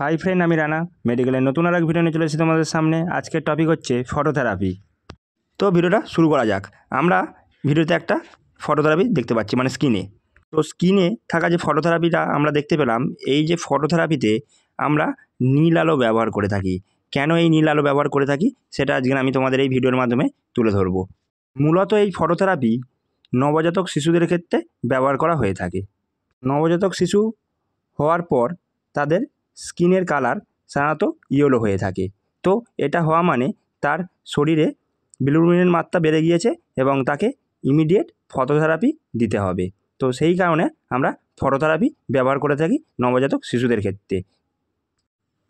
Hi friend, আমি রানা মেডিকেলের নতুন আর এক ভিডিও নিয়ে চলে এসেছি তোমাদের সামনে। আজকের টপিক হচ্ছে ফটোথেরাপি। তো ভিডিওটা শুরু করা যাক। আমরা ভিডিওতে একটা ফটোথেরাপি দেখতে পাচ্ছি, মানে স্কিনে। তো স্কিনে থাকা যে ফটোথেরাপিটা আমরা দেখতে পেলাম, এই যে ফটোথেরাপিতে আমরা নীল আলো ব্যবহার করে থাকি। কেন এই নীল আলো ব্যবহার করে থাকি সেটা আজকে আমি তোমাদের এই ভিডিওর মাধ্যমে তুলে ধরবো। মূলত এই ফটোথেরাপি নবজাতক শিশুদের ক্ষেত্রে ব্যবহার করা হয়ে থাকে। নবজাতক শিশু হওয়ার পর তাদের স্কিনের কালার সাধারণত ইয়েলো হয়ে থাকে। তো এটা হওয়া মানে তার শরীরে বিলিরুবিনের মাত্রা বেড়ে গিয়েছে এবং তাকে ইমিডিয়েট ফটোথেরাপি দিতে হবে। তো সেই কারণে আমরা ফটোথেরাপি ব্যবহার করে থাকি নবজাতক শিশুদের ক্ষেত্রে।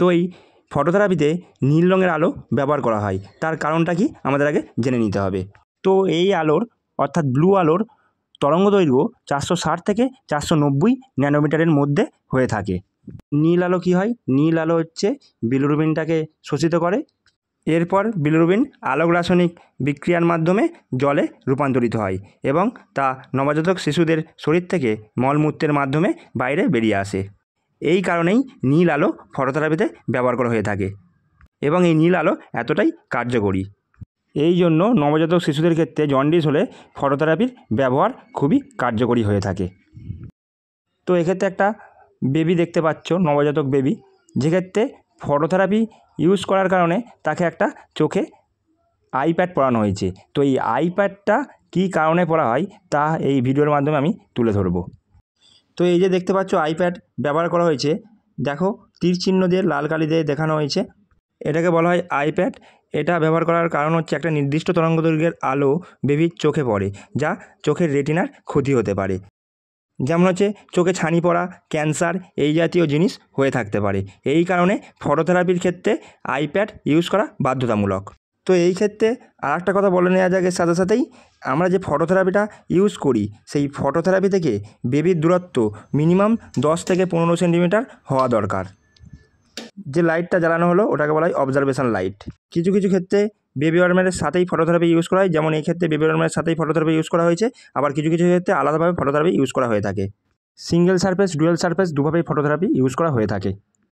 তো এই ফটোথেরাপিতে নীল রঙের আলো ব্যবহার করা হয়, তার কারণটা কি আমাদের আগে জেনে নিতে হবে। তো এই আলোর অর্থাৎ ব্লু আলোর তরঙ্গদৈর্ঘ্য 460 থেকে 490 ন্যানোমিটারের মধ্যে হয়ে থাকে। নীল আলো কী হয়? নীল আলো হচ্ছে বিলিরুবিনটাকে শোষিত করে। এরপর বিলিরুবিন আলোক রাসায়নিক বিক্রিয়ার মাধ্যমে জলে রূপান্তরিত হয় এবং তা নবজাতক শিশুদের শরীর থেকে মলমূত্রের মাধ্যমে বাইরে বেরিয়ে আসে। এই কারণেই নীল আলো ফটোথেরাপিতে ব্যবহার করা হয়ে থাকে এবং এই নীল আলো এতটাই কার্যকরী। এই জন্য নবজাতক শিশুদের ক্ষেত্রে জন্ডিস হলে ফটোথেরাপির ব্যবহার খুবই কার্যকরী হয়ে থাকে। তো এক্ষেত্রে একটা বেবি দেখতে পাচ্ছ, নবজাতক বেবি, যেক্ষেত্রে ফটোথেরাপি ইউজ করার কারণে তাকে একটা চোখে আইপ্যাড পরানো হয়েছে। তো এই আইপ্যাডটা কী কারণে পরা হয় তা এই ভিডিওর মাধ্যমে আমি তুলে ধরবো। তো এই যে দেখতে পাচ্ছ আইপ্যাড ব্যবহার করা হয়েছে, দেখো তীর চিহ্ন দিয়ে লাল কালি দিয়ে দেখানো হয়েছে। এটাকে বলা হয় আইপ্যাড। এটা ব্যবহার করার কারণ হচ্ছে একটা নির্দিষ্ট তরঙ্গদৈর্ঘ্যের আলো বেবির চোখে পড়ে, যা চোখের রেটিনার ক্ষতি হতে পারে। যেমন হচ্ছে চোখে ছানি পড়া, ক্যান্সার, এই জাতীয় জিনিস হয়ে থাকতে পারে। এই কারণে ফটোথেরাপির ক্ষেত্রে আইপ্যাড ইউজ করা বাধ্যতামূলক। তো এই ক্ষেত্রে আর একটা কথা বলে নেওয়া যাক, এর সাথে সাথেই আমরা যে ফটোথেরাপিটা ইউজ করি সেই ফটোথেরাপি থেকে বেবির দূরত্ব মিনিমাম 10 থেকে 15 সেন্টিমিটার হওয়া দরকার। যে লাইটটা জ্বালানো হলো ওটাকে বলা হয় অবজারভেশন লাইট। কিছু কিছু ক্ষেত্রে বেবি ওয়ার্মের সাথেই ফটোথেরাপি ইউজ করা হয়, যেমন এই ক্ষেত্রে বেবি ওয়ার্মের সাথেই ফটোথেরাপি ইউজ করা হয়েছে। আবার কিছু কিছু ক্ষেত্রে আলাদাভাবে ফটোথেরাপি ইউজ করা হয়ে থাকে। সিঙ্গেল সারফেস, ডুয়াল সারফেস দুভাবেই ফটোথেরাপি ইউজ করা হয়ে থাকে।